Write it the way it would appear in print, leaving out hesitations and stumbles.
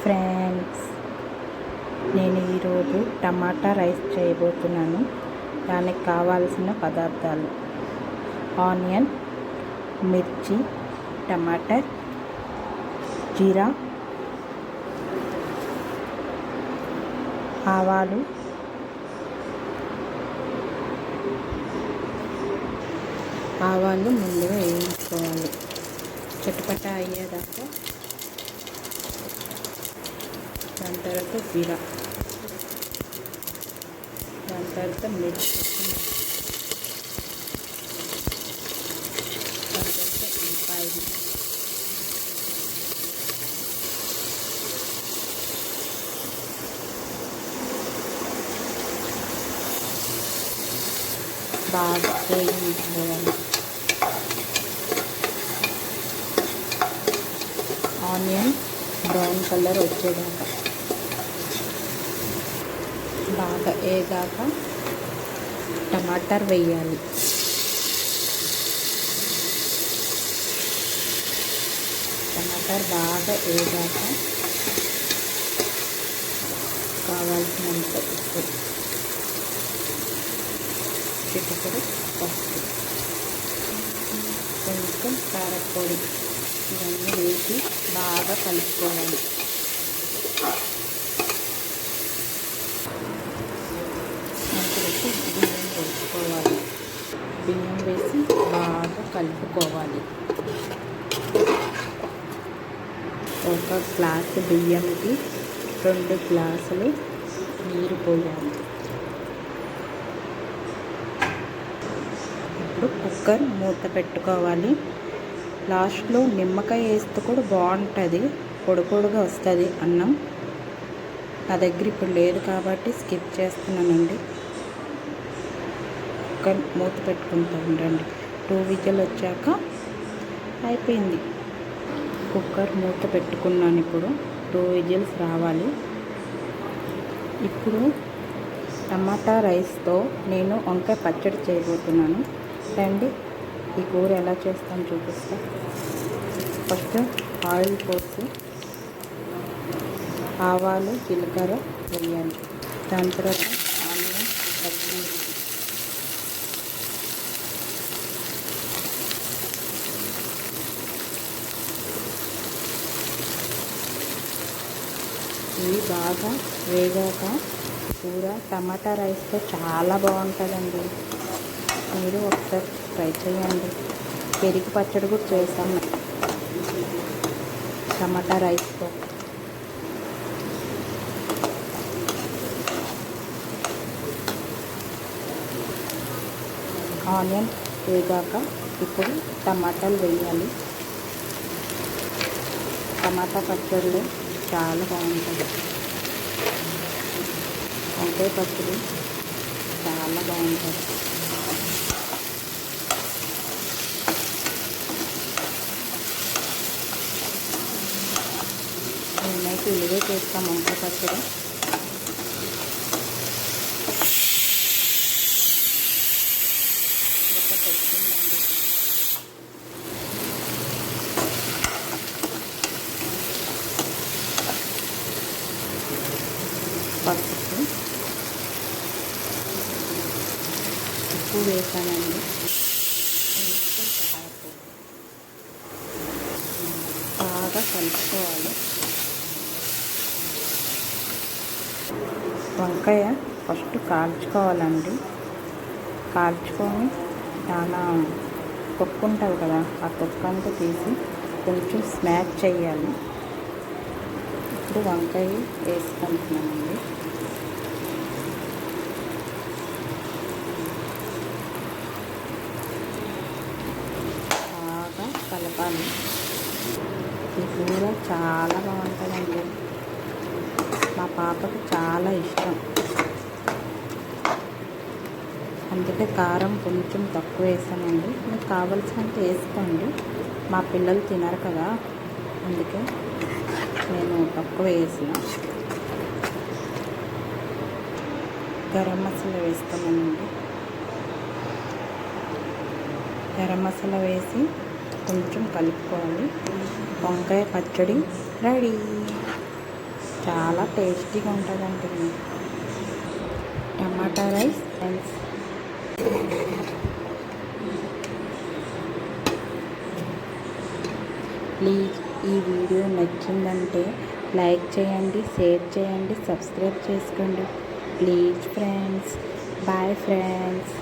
Friends, నేను ఈరోజు టమాటా rice చేయబోతున్నాను. దానికి కావాల్సిన పదార్థాలు: ఆనియన్, మిర్చి, టమాటా, జీరా, ఆవాలు, ముందుగా వేయించుకోవాలి. చిటపట అయ్యేదాకా. దాని తర్వాత జీరా, దాని తర్వాత మిర్చి, దాని తర్వాత ఉల్లిపాయలు, బాగా వేయించుకోవాలి. ఆనియన్ బ్రౌన్ కలర్ వచ్చేదాకా బాగా వేగాక టమాటాలు వేయాలి. టమాటాలు బాగా వేగాక కావాల్సినంత ఉప్పు, చిటికెడు పసుపు, కొంచెం కారపొడి ఇవన్నీ వేసి బాగా కలుపుకోవాలి. బియ్యం వేసుకోవాలి. బియ్యం వేసి బాగా కలుపుకోవాలి. ఒక గ్లాసు బియ్యంకి 2 గ్లాసులు నీరు పోయాలి. ఇప్పుడు కుక్కర్ మూత పెట్టుకోవాలి. లాస్ట్లో నిమ్మకాయ వేస్తే కూడా బాగుంటుంది, పొడి పొడిగా వస్తుంది అన్నం. నా దగ్గర ఇప్పుడు లేదు కాబట్టి స్కిప్ చేస్తున్నానండి. కుక్కర్ మూత పెట్టుకుంటాను రండి. 2 విజిల్ వచ్చాక అయిపోయింది. కుక్కర్ మూత పెట్టుకున్నాను. ఇప్పుడు 2 విజిల్స్ రావాలి. ఇప్పుడు టమాటా రైస్తో నేను వంకాయ పచ్చడి చేయబోతున్నాను. రండి, ఈ కూర ఎలా చేస్తాను చూపిస్తా. ఫస్ట్ ఆయిల్ పోసి ఆవాలు, జీలకర్ర వేయాలి. దాని తర్వాత ఆనియన్, పచ్చిమిర్చి, ఇవి బాగా వేగాక కూర టమాటా రైస్తో చాలా బాగుంటుందండి. మీరు ఒకసారి ట్రై చేయండి. పెరుగు పచ్చడి కూడా చేస్తాను టమాటా రైస్తో. ఆనియన్ వేగాక ఇప్పుడు టమాటాలు వేయాలి. టమాటా పచ్చడిలో చాలా బాగుంటుంది. వంకాయ పచ్చడి చాలా బాగుంటుంది. నేనైతే ఇలాగే చేస్తాం వంకాయ పచ్చడి. వచ్చిందండి. పసుపు, ఉప్పు వేసానండి. బాగా కలుపుకోవాలి. వంకాయ ఫస్ట్ కాల్చుకోవాలండి. కాల్చుకొని చాలా తొక్కు ఉంటుంది కదా, ఆ తొక్కు అంతా తీసి కొంచెం స్మాష్ చేయాలి. ఇప్పుడు వంకాయ వేసుకుంటున్నానండి. బాగా కలపాలి. ఈ కూర చాలా బాగుంటుందండి. మా పాపకు చాలా ఇష్టం, అందుకే కారం కొంచెం తక్కువ వేసానండి. మీకు కావాల్సినంత వేసుకోండి. మా పిల్లలు తినరు కదా, అందుకే నేను తక్కువ వేసిన. గరం మసాలా వేస్తానండి. గరం మసాలా వేసి కొంచెం కలుపుకోవాలి. వంకాయ పచ్చడి రెడీ. చాలా టేస్టీగా ఉంటుందండి. Tomato rice friends. ప్లీజ్ ఈ వీడియో నచ్చిందంటే లైక్ చేయండి, షేర్ చేయండి, సబ్స్క్రైబ్ చేసుకోండి ప్లీజ్ ఫ్రెండ్స్. Bye friends.